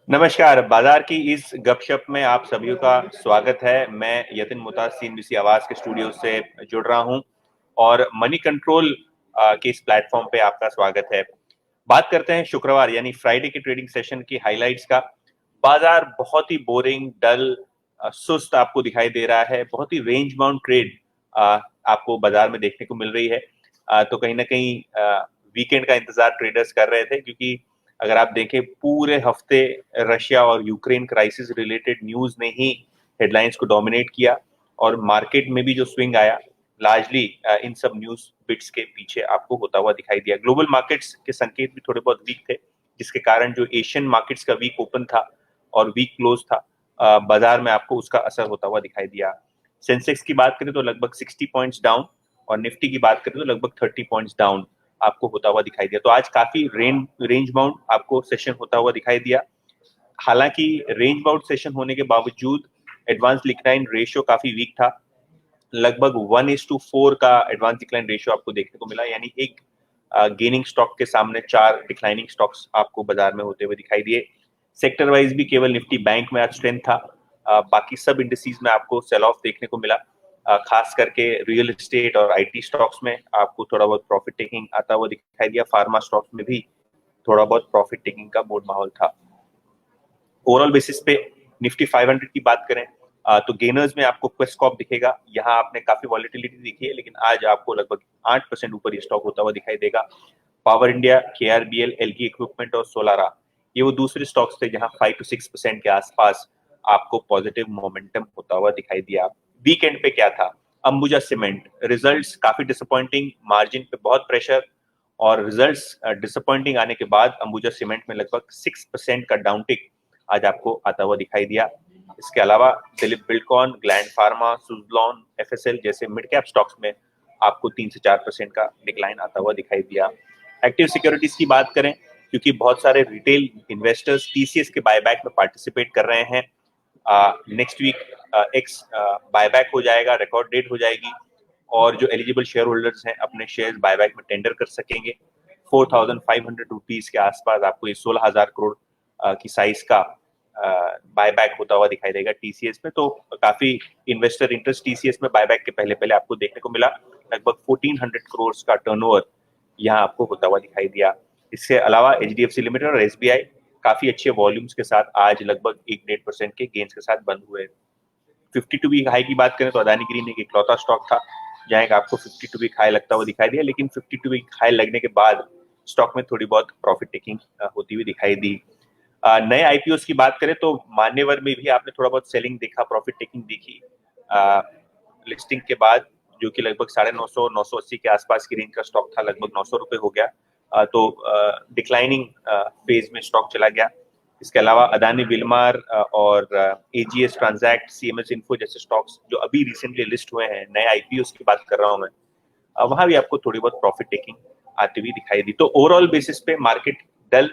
नमस्कार, बाजार की इस गपशप में आप सभी का स्वागत है। मैं यतिन मुताज सीएनबीसी आवाज के स्टूडियो से जुड़ रहा हूं और मनी कंट्रोल के इस प्लेटफॉर्म पे आपका स्वागत है। बात करते हैं शुक्रवार यानी फ्राइडे के ट्रेडिंग सेशन की हाइलाइट्स का। बाजार बहुत ही बोरिंग, डल, सुस्त आपको दिखाई दे रहा है। बहुत ही रेंज बाउंड ट्रेड आपको बाजार में देखने को मिल रही है। तो कहीं ना कहीं वीकेंड का इंतजार ट्रेडर्स कर रहे थे, क्योंकि अगर आप देखें पूरे हफ्ते रशिया और यूक्रेन क्राइसिस रिलेटेड न्यूज ने ही हेडलाइंस को डोमिनेट किया और मार्केट में भी जो स्विंग आया लार्जली इन सब न्यूज बिट्स के पीछे आपको होता हुआ दिखाई दिया। ग्लोबल मार्केट्स के संकेत भी थोड़े बहुत वीक थे, जिसके कारण जो एशियन मार्केट्स का वीक ओपन था और वीक क्लोज था, बाजार में आपको उसका असर होता हुआ दिखाई दिया। सेंसेक्स की बात करें तो लगभग 60 पॉइंट्स डाउन और निफ्टी की बात करें तो लगभग 30 पॉइंट्स डाउन आपको होता हुआ दिखाई दिया। तो आज काफी रेंज बाउंड आपको सेशन होता हुआ दिखाई दिया। हालांकि रेंज बाउंड सेशन होने के बावजूद एडवांस डिक्लाइन रेशियो काफी वीक था। लगभग 1:4 का एडवांस डिक्लाइन रेशियो आपको देखने को मिला, यानी एक गेनिंग स्टॉक के सामने 4 डिक्लाइनिंग स्टॉक्स आपको बाजार में होते हुए दिखाई दिए। सेक्टर वाइज भी केवल निफ्टी बैंक में आज स्ट्रेंथ था। बाकी सब इंडिसेस में आपको सेल ऑफ देखने को मिला। खास करके रियल एस्टेट और आईटी स्टॉक्स में आपको थोड़ा बहुत प्रॉफिट टेकिंग आता हुआ दिखाई दिया। फार्मा स्टॉक्स में भी थोड़ा बहुत प्रॉफिट टेकिंग का मूड माहौल था। ओवरऑल बेसिस पे निफ्टी 500 की बात करें तो गेनर्स में आपको क्वेस्टकॉर्प दिखेगा। यहाँ आपने काफी वॉलिटिलिटी दिखी है, लेकिन आज आपको लगभग 8% ऊपर ये स्टॉक होता हुआ दिखाई देगा। Power India, KRBL, algae equipment और सोलारा, ये वो दूसरे स्टॉक्स थे जहां 5 to 6% के आसपास आपको पॉजिटिव मोमेंटम होता हुआ दिखाई दिया। वीकेंड पे क्या था? अंबुजा सीमेंट रिजल्ट्स काफी डिसअपॉइंटिंग, मार्जिन पे बहुत प्रेशर और रिजल्ट्स डिसअपॉइंटिंग आने के बाद अंबुजा सीमेंट में लगभग 6% का डाउनटिक आज आपको आता हुआ दिखाई दिया। इसके अलावा Dilip Buildcon, gland pharma, Suzlon, FSL जैसे मिड कैप स्टॉक्स में आपको 3 से 4% का डिक्लाइन आता हुआ दिखाई दिया। एक्टिव सिक्योरिटीज की बात करें, क्योंकि बहुत सारे रिटेल इन्वेस्टर्स टीसीएस के बायबैक में पार्टिसिपेट कर रहे हैं। नेक्स्ट वीक एक्स बायबैक हो जाएगा, रिकॉर्ड डेट हो जाएगी और जो एलिजिबल शेयर होल्डर्स हैं अपने शेयर्स बायबैक में टेंडर कर सकेंगे। 4,500 रुपीज के आसपास आपको ये 16,000 करोड़ की साइज का बायबैक होता हुआ दिखाई देगा टीसीएस में। तो काफी इन्वेस्टर इंटरेस्ट टीसीएस में बायबैक के पहले पहले आपको देखने को मिला। लगभग 1400 करोड़ का टर्नओवर यहाँ आपको होता हुआ दिखाई दिया। इसके अलावा एचडीएफसी लिमिटेड और एसबीआई काफी अच्छे वॉल्यूम्स के साथ आज लगभग 1-1.5% के गेन्स के साथ बंद हुए। 52 वीक हाई की बात करें तो अदानी ग्रीन एक इकलौता स्टॉक था जहां आपको 52 वीक हाई लगता हुआ दिखाई दिया, लेकिन 52 वीक हाई लगने के बाद स्टॉक में थोड़ी बहुत प्रॉफिट टेकिंग होती हुई दिखाई दी। नए आईपीओस की बात करें तो मान्यवर में भी आपने थोड़ा बहुत सेलिंग देखा, प्रॉफिट टेकिंग देखी लिस्टिंग के बाद, जो कि लगभग 950-980 के आसपास की रेंज का स्टॉक था, लगभग 900 रुपए हो गया। तो डिक्लाइनिंग फेज में स्टॉक चला गया। इसके अलावा अदानी विलमार और एजीएस ट्रांजैक्ट, सीएमएस इन्फो जैसे स्टॉक्स जो अभी रिसेंटली लिस्ट हुए हैं, नए आईपीओस की बात कर रहा हूं मैं, वहां भी आपको थोड़ी बहुत प्रॉफिट टेकिंग आती हुई दिखाई दी। तो ओवरऑल बेसिस पे मार्केट डल,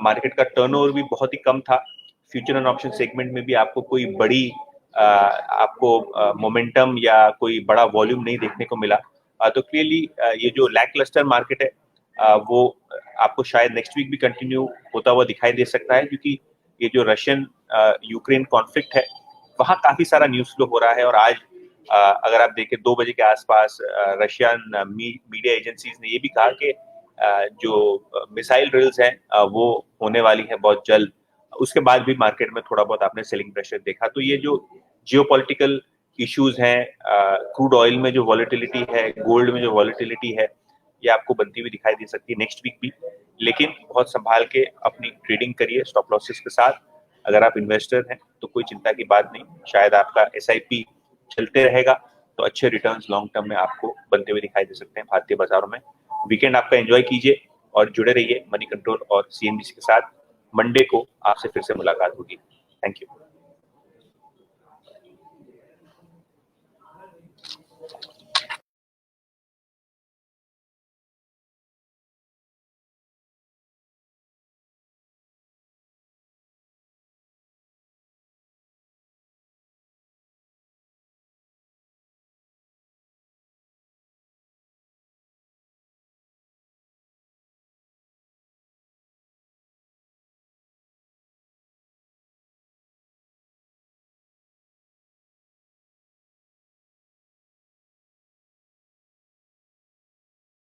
मार्केट का टर्नओवर भी बहुत ही कम था। फ्यूचर एंड ऑप्शन सेगमेंट में भी आपको कोई बड़ी आपको मोमेंटम या कोई बड़ा वॉल्यूम नहीं देखने को मिला। तो क्लियरली ये जो लैकलस्टर मार्केट है वो आपको शायद नेक्स्ट वीक भी कंटिन्यू होता हुआ दिखाई दे सकता है, क्योंकि ये जो रशियन यूक्रेन कॉन्फ्लिक्ट है वहाँ काफी सारा न्यूज फ्लो हो रहा है। और आज अगर आप देखें 2 बजे के आसपास रशियन मीडिया एजेंसीज ने ये भी कहा कि जो मिसाइल ड्रिल्स हैं वो होने वाली है बहुत जल्द। उसके बाद भी मार्केट में थोड़ा बहुत आपने सेलिंग प्रेशर देखा। तो ये जो जियोपॉलिटिकल इश्यूज हैं, क्रूड ऑयल में जो वॉलेटिलिटी है, गोल्ड में जो वॉलेटिलिटी है, ये आपको बनती हुई दिखाई दे सकती है नेक्स्ट वीक भी। लेकिन बहुत संभाल के अपनी ट्रेडिंग करिए स्टॉप लॉसेस के साथ। अगर आप इन्वेस्टर हैं तो कोई चिंता की बात नहीं, शायद आपका एसआईपी चलते रहेगा तो अच्छे रिटर्न्स लॉन्ग टर्म में आपको बनते हुए दिखाई दे सकते हैं भारतीय बाजारों में। वीकेंड आपका एंजॉय कीजिए और जुड़े रहिए मनी कंट्रोल और सीएनबीसी के साथ। मंडे को आपसे फिर से मुलाकात होगी। Thank you.